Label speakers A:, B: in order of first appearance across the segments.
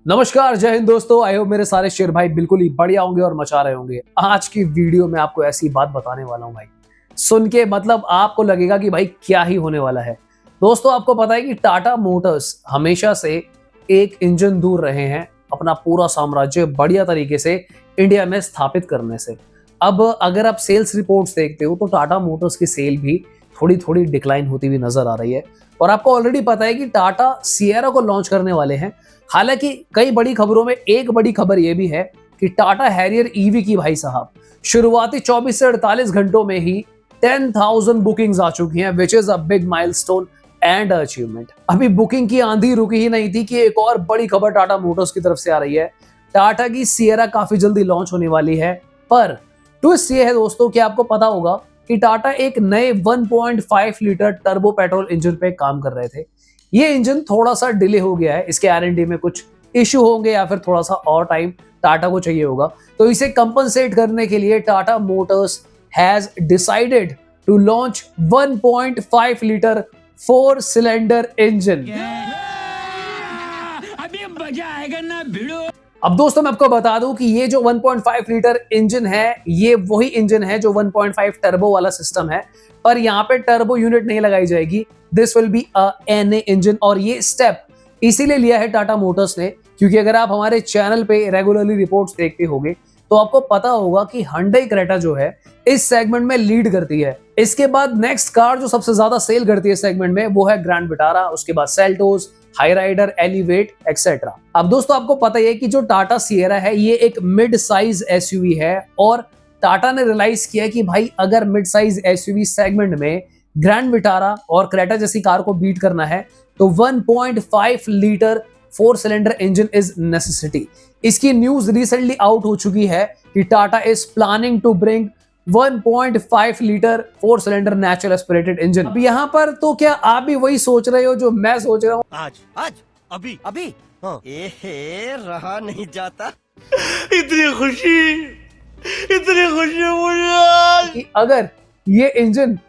A: नमस्कार, जय हिंद दोस्तों। आए हो मेरे सारे शेर भाई बिल्कुल ही बढ़िया होंगे और मचा रहे होंगे। आज की वीडियो में आपको ऐसी बात बताने वाला हूं भाई, सुन के मतलब आपको लगेगा कि भाई क्या ही होने वाला है। दोस्तों आपको पता है कि टाटा मोटर्स हमेशा से एक इंजन दूर रहे हैं अपना पूरा साम्राज्य बढ़िया तरीके से इंडिया में स्थापित करने से। अब अगर आप सेल्स रिपोर्ट्स देखते हो तो टाटा मोटर्स की सेल भी थोड़ी थोड़ी डिक्लाइन होती हुई नजर आ रही है। और आपको ऑलरेडी पता है कि टाटा सिएरा को लॉन्च करने वाले हैं। हालांकि कई बड़ी खबरों में एक बड़ी खबर यह भी है कि टाटा हैरियर ईवी की भाई साहब शुरुआती 24 से 48 घंटों में ही 10,000 बुकिंग्स आ चुकी हैं, which is a big milestone and achievement. अभी बुकिंग की आंधी रुकी ही नहीं थी कि एक और बड़ी खबर टाटा मोटर्स की तरफ से आ रही है। टाटा की सिएरा काफी जल्दी लॉन्च होने वाली है। पर ट्विस्ट ये है दोस्तों कि आपको पता होगा कि टाटा एक नए 1.5 लीटर टर्बो पेट्रोल इंजन पे काम कर रहे थे। ये इंजन थोड़ा सा डिले हो गया है, इसके R&D में कुछ इश्यू होंगे या फिर थोड़ा सा और टाइम टाटा को चाहिए होगा। तो इसे कंपनसेट करने के लिए Tata Motors has decided to launch 1.5 litre 4 cylinder engine.
B: अभी मजा आएगा ना भिड़ो।
A: अब दोस्तों मैं आपको बता दूं कि ये जो 1.5 लीटर इंजन है ये वही इंजन है जो 1.5 टर्बो वाला सिस्टम है, पर यहाँ पे टर्बो यूनिट नहीं लगाई जाएगी। This will be a NA engine. और ये स्टेप इसीलिए लिया है टाटा मोटर्स ने क्योंकि अगर आप हमारे चैनल पे रेगुलरली रिपोर्ट्स देखते होंगे तो आपको पता होगा कि Hyundai क्रेटा जो है इस सेगमेंट में लीड करती है। इसके बाद नेक्स्ट कार जो सबसे ज्यादा सेल करती है सेगमेंट में वो है ग्रैंड विटारा, उसके बाद Seltos, Hyryder, Elevate etcetera. अब दोस्तों आपको पता है कि जो टाटा सिएरा है ये एक मिड साइज SUV है और टाटा ने रियलाइज किया कि भाई अगर मिड साइज SUV सेगमेंट में ग्रैंड विटारा और क्रेटा जैसी कार को बीट करना है तो 1.5 litre 4 cylinder engine is necessity. इसकी न्यूज रिसेंटली आउट हो चुकी है कि Tata is planning to bring 1.5 litre 4 cylinder natural aspirated engine. अब यहाँ पर तो क्या आप भी वही सोच रहे हो जो मैं सोच रहा हूँ?
C: आज अभी अभी हाँ। रहा नहीं जाता।
B: इतनी खुशी मुझे
A: कि अगर ये इंजन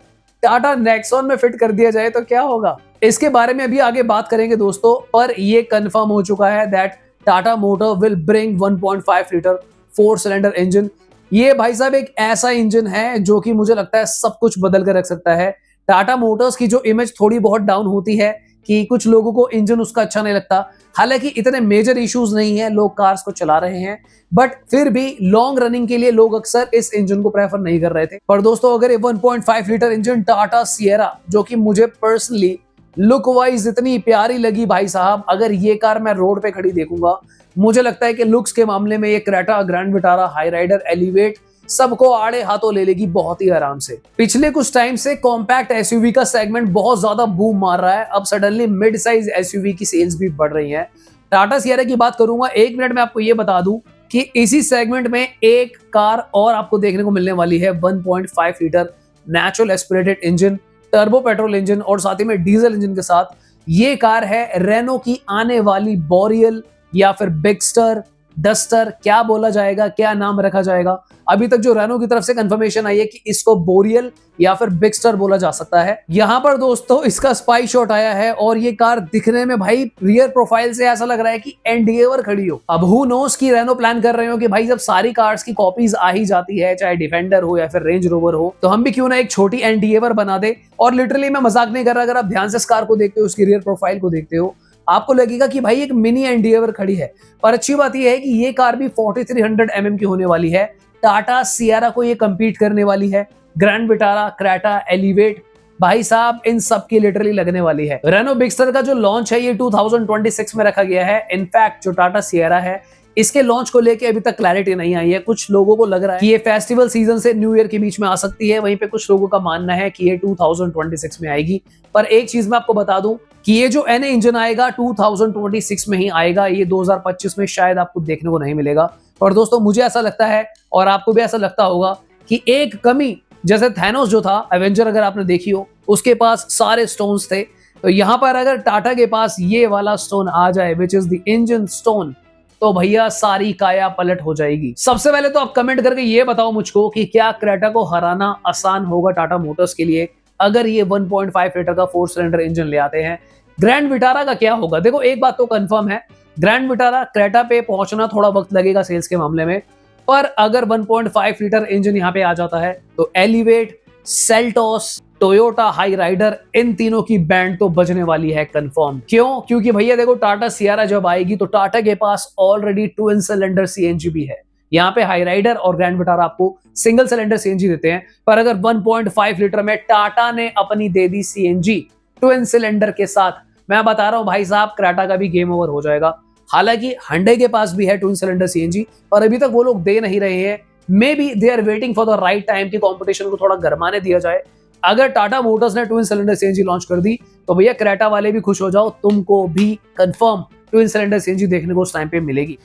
A: टाटा नेक्सॉन में फिट कर दिया जाए तो क्या होगा, इसके बारे में अभी आगे बात करेंगे दोस्तों। पर ये कंफर्म हो चुका है that Tata motor will bring 1.5 litre 4 cylinder engine. ये भाई साहब एक ऐसा इंजन है जो कि मुझे लगता है सब कुछ बदल कर रख सकता है। टाटा मोटर्स की जो इमेज थोड़ी बहुत डाउन होती है कि कुछ लोगों को इंजन उसका अच्छा नहीं लगता, हालांकि इतने मेजर इश्यूज नहीं है, लोग कार्स को चला रहे हैं, बट फिर भी लॉन्ग रनिंग के लिए लोग अक्सर इस इंजन को प्रेफर नहीं कर रहे थे। पर दोस्तों अगर ये 1.5 लीटर इंजन टाटा सिएरा जो कि मुझे पर्सनली लुक वाइज इतनी प्यारी लगी भाई साहब, अगर ये कार मैं रोड पे खड़ी देखूंगा मुझे लगता है कि लुक्स के मामले में ये Creta, Grand Vitara, Hyryder, Elevate सबको आड़े हाथों ले लेगी बहुत ही आराम से। पिछले कुछ टाइम से कॉम्पैक्ट SUV का सेगमेंट बहुत ज्यादा बूम मार रहा है, अब सडनली मिड साइज SUV की सेल्स भी बढ़ रही हैं। टाटा सिएरा की बात करूंगा, एक मिनट में आपको ये बता दूं कि इसी सेगमेंट में एक कार और आपको देखने को मिलने वाली है 1.5 litre natural aspirated engine, turbo petrol engine और साथ ही में डीजल इंजन के साथ। ये कार है रेनो की आने वाली बोरियल या फिर बिगस्टर, डस्टर, क्या बोला जाएगा, क्या नाम रखा जाएगा। अभी तक जो रेनो की तरफ से कंफर्मेशन आई है कि इसको बोरियल या फिर बिगस्टर बोला जा सकता है। यहाँ पर दोस्तों इसका स्पाई शॉट आया है और ये कार दिखने में भाई रियर प्रोफाइल से ऐसा लग रहा है कि एंडिएवर खड़ी हो। अब हु नोस की रेनो प्लान कर रहे हो कि भाई जब सारी कार्स की कॉपीज आ ही जाती है, चाहे डिफेंडर हो या फिर रेंज रोवर हो, तो हम भी क्यों ना एक छोटी एंडिएवर बना दे। और लिटरली मैं मजाक नहीं कर रहा, अगर आप ध्यान से इस कार को देखते हो, उसकी रियर प्रोफाइल को देखते हो, आपको लगेगा कि भाई एक मिनी एंडिएवर खड़ी है। पर अच्छी बात यह है कि ये कार भी 4300 mm की होने वाली है। टाटा सिएरा को ये कंपीट करने वाली है। ग्रैंड विटारा, क्रेटा, एलिवेट भाई साहब इन सब की लिटरली लगने वाली है। रेनो बिगस्टर का जो लॉन्च है ये 2026 में रखा गया है। इनफैक्ट जो टाटा सिएरा है इसके लॉन्च को लेके अभी तक क्लैरिटी नहीं आई है। कुछ लोगों को लग रहा है कि ये फेस्टिवल सीजन से न्यू ईयर के बीच में आ सकती है, वहीं पे कुछ लोगों का मानना है कि ये 2026 में आएगी। पर एक चीज मैं आपको बता दूं कि ये जो NA इंजन आएगा 2026 में ही आएगा, ये 2025 में शायद आपको देखने को नहीं मिलेगा। और दोस्तों मुझे ऐसा लगता है और आपको भी ऐसा लगता होगा कि एक कमी, जैसे थैनोस जो था एवेंजर अगर आपने देखी हो, उसके पास सारे स्टोन्स थे, तो यहाँ पर अगर टाटा के पास ये वाला स्टोन आ जाए which is the engine stone, तो भैया सारी काया पलट हो जाएगी। सबसे पहले तो आप कमेंट करके ये बताओ मुझको कि क्या क्रेटा को हराना आसान होगा टाटा मोटर्स के लिए अगर ये 1.5 लीटर का 4 सिलेंडर इंजन ले आते हैं। ग्रैंड विटारा का क्या होगा? देखो एक बात तो कंफर्म है, ग्रैंड विटारा क्रेटा पे पहुंचना थोड़ा वक्त लगेगा सेल्स के मामले में, पर अगर 1.5 लीटर इंजन यहाँ पे आ जाता है तो Elevate, Seltos, Toyota Hyryder, इन तीनों की बैंड तो बजने वाली है कंफर्म। क्यों? क्योंकि भैया देखो टाटा सियारा जब आएगी तो टाटा के पास ऑलरेडी ट्विन सिलेंडर सीएनजी भी है। यहाँ पे हाई राइडर और ग्रैंड विटारा आपको सिंगल सिलेंडर सीएनजी देते हैं, पर अगर 1.5 लीटर में टाटा ने अपनी दे दी सीएनजी ट्विन सिलेंडर के साथ, मैं बता रहा हूं भाई साहब क्रेटा का भी गेम ओवर हो जाएगा। हालांकि Hyundai के पास भी है ट्विन सिलेंडर सीएनजी, पर अभी तक वो लोग दे नहीं रहे हैं। Maybe they are waiting for the right time कि कंपटीशन को थोड़ा गरमाने दिया जाए। अगर टाटा मोटर्स ने ट्विन सिलेंडर सीएनजी लॉन्च कर दी तो भैया क्रेटा वाले भी खुश हो जाओ, तुमको भी कंफर्म ट्विन सिलेंडर सीएनजी देखने को उस टाइम पे मिलेगी।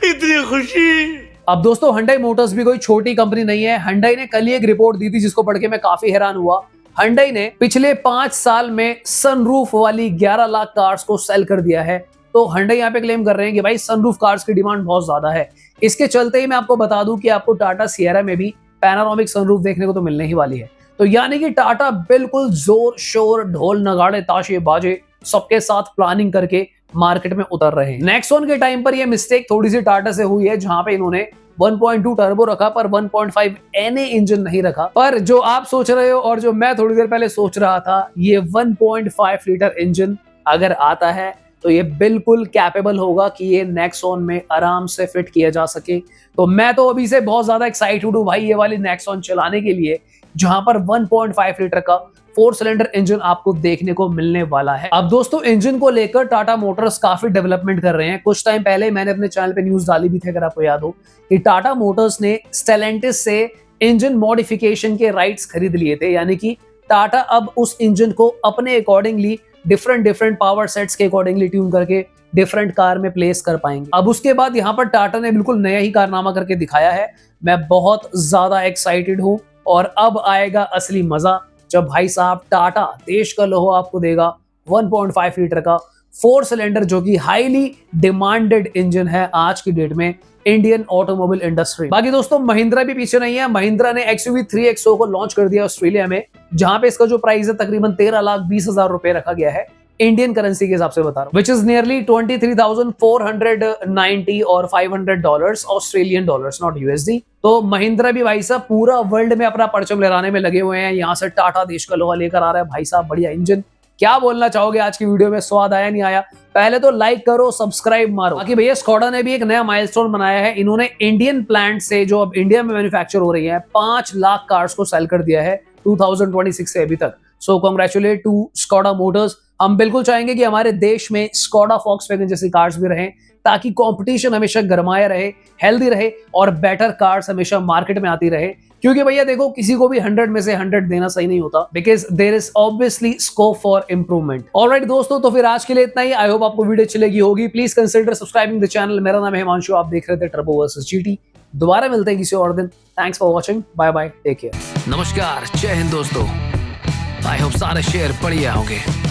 B: इतनी खुशी।
A: अब दोस्तों Hyundai मोटर्स भी कोई छोटी कंपनी नहीं है। Hyundai ने कल ही एक रिपोर्ट दी थी जिसको पढ़ के मैं काफी हैरान हुआ। Hyundai ने पिछले 5 साल में सनरूफ वाली 11 लाख कार्स को सेल कर दिया है। तो Hyundai यहाँ पे क्लेम कर रहे हैं कि भाई सनरूफ कार्स की डिमांड बहुत ज्यादा है। इसके चलते ही मैं आपको बता दूं कि आपको टाटा सियरा में भी पैनारोमिक सनरूफ देखने को तो मिलने ही वाली है। तो यानी कि टाटा बिल्कुल जोर शोर ढोल नगाड़े ताशे बाजे सबके साथ प्लानिंग करके मार्केट में उतर रहे हैं। नेक्सॉन के टाइम पर यह मिस्टेक थोड़ी सी टाटा से हुई है, जहां पे इन्होंने 1.2 टर्बो रखा पर 1.5 NA इंजन नहीं रखा। पर जो आप सोच रहे हो और जो मैं थोड़ी देर पहले सोच रहा था, ये 1.5 लीटर इंजन अगर आता है तो ये बिल्कुल कैपेबल होगा कि ये नेक्सॉन में आराम से फिट किया जा सके। तो मैं तो अभी से बहुत ज्यादा एक्साइटेड हूं भाई ये वाली नेक्सॉन चलाने के लिए, जहां पर 1.5 लीटर का 4 सिलेंडर इंजन आपको देखने को मिलने वाला है। अब दोस्तों इंजन को लेकर टाटा मोटर्स काफी डेवलपमेंट कर रहे हैं। कुछ टाइम पहले मैंने अपने चैनल पे न्यूज डाली भी थी, अगर आपको याद हो, कि टाटा मोटर्स ने स्टेलेंटिस से इंजन मॉडिफिकेशन के राइट्स खरीद लिए थे। यानी कि टाटा अब उस इंजन को अपने अकॉर्डिंगली डिफरेंट पावर सेट्स के अकॉर्डिंगली ट्यून करके डिफरेंट कार में प्लेस कर पाएंगे। अब उसके बाद यहाँ पर टाटा ने बिल्कुल नया ही कारनामा करके दिखाया है। मैं बहुत ज्यादा एक्साइटेड हूँ और अब आएगा असली मजा, जब भाई साहब टाटा देश का लोहो आपको देगा 1.5 लीटर का 4 सिलेंडर, जो कि हाईली डिमांडेड इंजन है आज की डेट में इंडियन ऑटोमोबाइल इंडस्ट्री। बाकी दोस्तों महिंद्रा भी पीछे नहीं है। महिंद्रा ने XUV 3XO को लॉन्च कर दिया ऑस्ट्रेलिया में, जहां पे इसका जो प्राइस है तकरीबन 13,20,000 रुपए रखा गया है इंडियन करेंसी के हिसाब से बता रहा हूं, विच इज नियरली 23,490 और $500 ऑस्ट्रेलियन डॉलर्स, नॉट USD। तो महिंद्रा भी भाई साहब पूरा वर्ल्ड में अपना परचम लहराने में लगे हुए हैं। यहाँ से टाटा देश का लोहा लेकर आ रहा है भाई साहब, बढ़िया इंजन। क्या बोलना चाहोगे आज की वीडियो में, स्वाद आया नहीं आया? पहले तो लाइक करो, सब्सक्राइब मारो। बाकी भैया स्कोडा ने भी एक नया माइलस्टोन बनाया है। इन्होंने इंडियन प्लांट से, जो अब इंडिया में मैन्युफैक्चर हो रही है, 5 लाख कार्स को सेल कर दिया है 2026 से अभी तक। सो कांग्रेचुलेट टू स्कोडा मोटर्स। हम बिल्कुल चाहेंगे कि हमारे देश में स्कोडा फॉक्सवैगन जैसी कार्स भी रहें, ताकि कंपटीशन हमेशा गरमाया रहे, हेल्दी रहे और बेटर कार्स हमेशा मार्केट में आती रहे। क्योंकि भैया देखो किसी को भी 100 में से 100 देना सही नहीं होता, because there is obviously scope for improvement. Alright दोस्तों, तो फिर आज के लिए इतना ही। आई होप आपको वीडियो अच्छी लगी होगी। Please consider subscribing the channel. मेरा नाम है हिमांशु, आप देख रहे थे टर्बो वर्सेस जीटी। दोबारा मिलते हैं किसी और दिन। Thanks for watching, bye bye, take care.
D: नमस्कार, जय हिंद दोस्तों। आई होप सारे शेयर बढ़िया होंगे।